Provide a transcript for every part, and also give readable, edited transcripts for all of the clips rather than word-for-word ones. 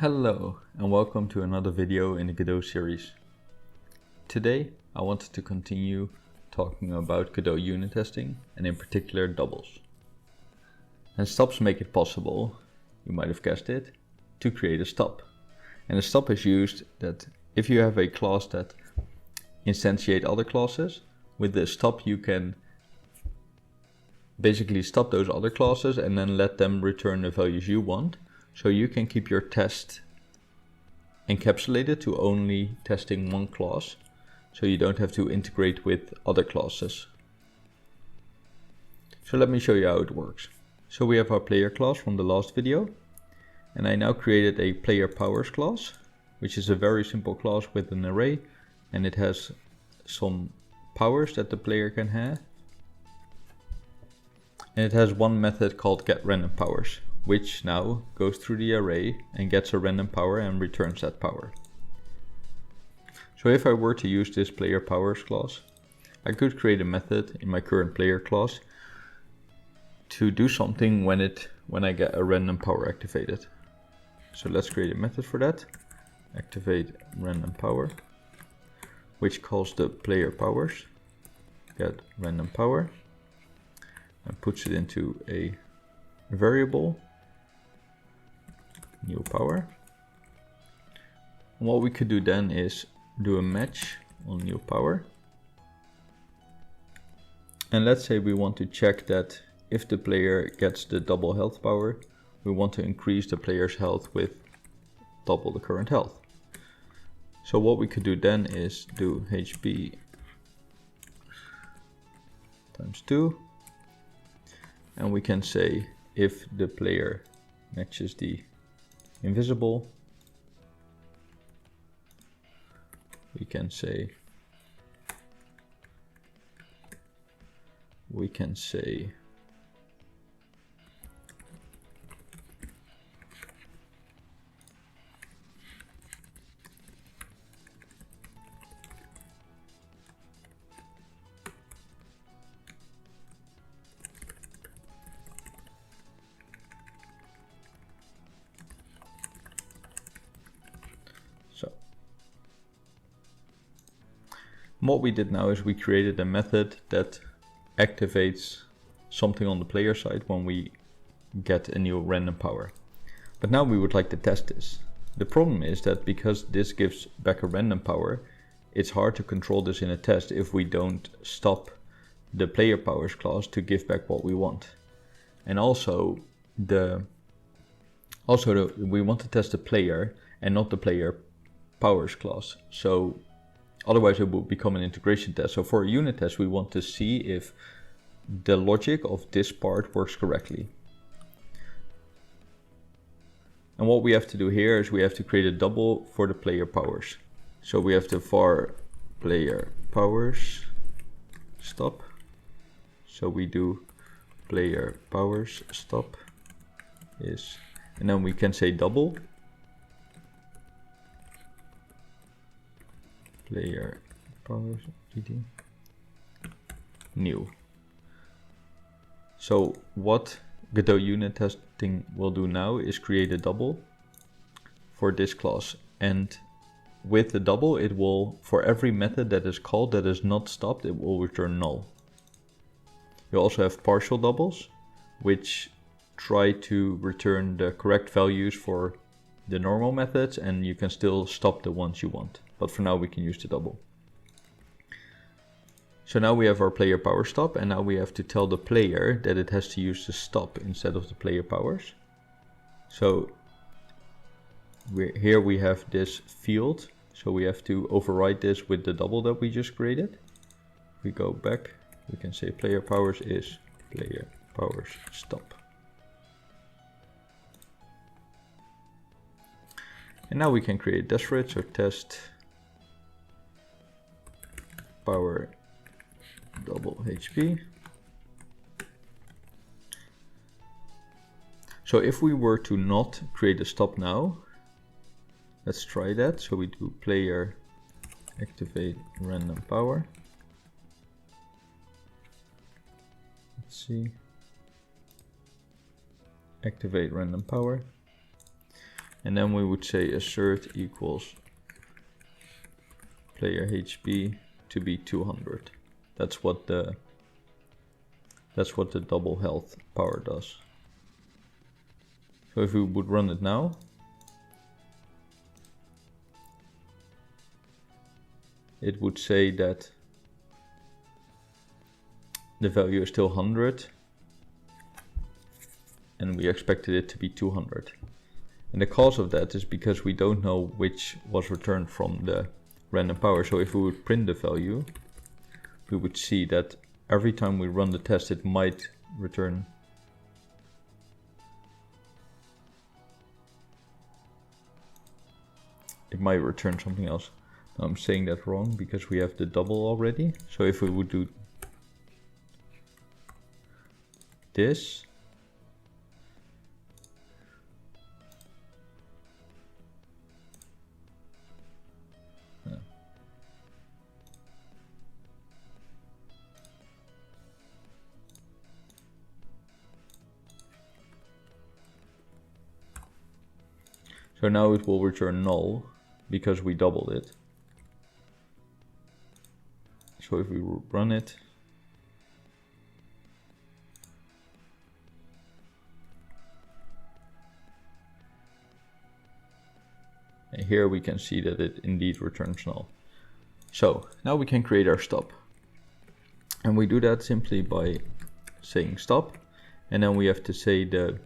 Hello and welcome to another video in the Godot series. Today I wanted to continue talking about Godot unit testing and in particular doubles. And stubs make it possible, you might have guessed it, to create a stub. And a stub is used that if you have a class that instantiate other classes, with the stub you can basically stop those other classes and then let them return the values you want. So you can keep your test encapsulated to only testing one class, so you don't have to integrate with other classes. So let me show you how it works. So we have our player class from the last video, and I now created a player powers class, which is a very simple class with an array, and it has some powers that the player can have. And it has one method called getRandomPowers, which now goes through the array and gets a random power and returns that power. So if I were to use this player powers class, I could create a method in my current player class to do something when I get a random power activated. So let's create a method for that. Activate random power, which calls the player powers, get random power, and puts it into a variable, new power. And what we could do then is do a match on new power. And let's say we want to check that if the player gets the double health power, we want to increase the player's health with double the current health. So what we could do then is do HP times 2, and we can say if the player matches the invisible, we can say what we did now is we created a method that activates something on the player side when we get a new random power. But now we would like to test this. The problem is that because this gives back a random power, it's hard to control this in a test if we don't stop the player powers class to give back what we want. And also we want to test the player and not the player powers class. So otherwise it would become an integration test. So for a unit test we want to see if the logic of this part works correctly. And what we have to do here is we have to create a double for the player powers. So we have to var player powers stop. So we do player powers stop is, and then we can say double player powers new. So what Godot unit testing will do now is create a double for this class, and with the double it will, for every method that is called that is not stopped, it will return null. You also have partial doubles, which try to return the correct values for the normal methods, and you can still stop the ones you want. But for now we can use the double. So now we have our player power stop, and now we have to tell the player that it has to use the stop instead of the player powers. So here we have this field, so we have to override this with the double that we just created. If we go back, we can say player powers is player powers stop. And now we can create a test for it, so test power double HP. So if we were to not create a stop now, let's try that. So we do player activate random power. Let's see. Activate random power. And then we would say assert equals player HP to be 200. That's what the double health power does. So if we would run it now, it would say that the value is still 100 and we expected it to be 200. And the cause of that is because we don't know which was returned from the random power. So if we would print the value, we would see that every time we run the test it might return something else. Now I'm saying that wrong because we have the double already. So if we would do this, so now it will return null because we doubled it. So if we run it, and here we can see that it indeed returns null. So now we can create our stub. And we do that simply by saying stop, and then we have to say the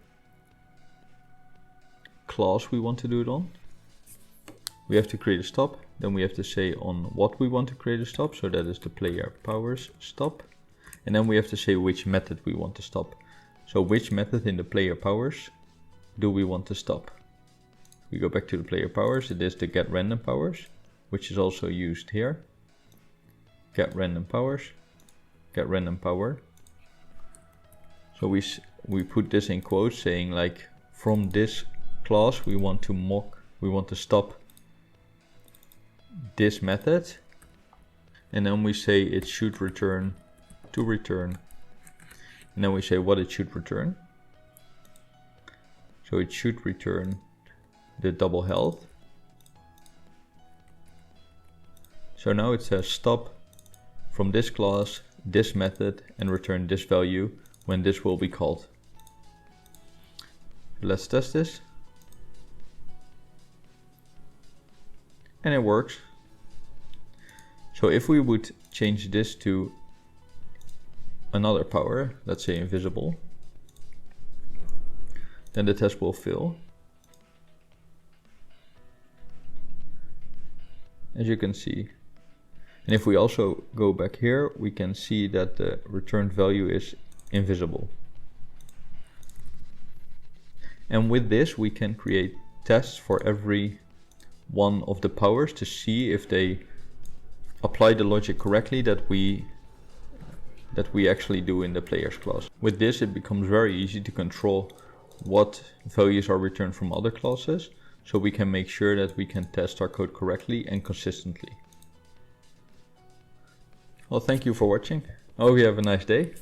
class we want to do it on. We have to create a stop, then we have to say on what we want to create a stop, so that is the player powers stop, and then we have to say which method we want to stop. So which method in the player powers do we want to stop? We go back to the player powers, it is the get random powers, which is also used here. Get random powers, get random power. So we put this in quotes saying like from this class we want to stop this method, and then we say it should return to return, and then we say what it should return. So it should return the double health. So now it says stop from this class, this method, and return this value when this will be called. Let's test this. And it works. So if we would change this to another power, let's say invisible, then the test will fail. As you can see. And if we also go back here, we can see that the returned value is invisible. And with this we can create tests for every one of the powers to see if they apply the logic correctly that we actually do in the players class. With this it becomes very easy to control what values are returned from other classes, so we can make sure that we can test our code correctly and consistently. Well, thank you for watching. I hope you have a nice day.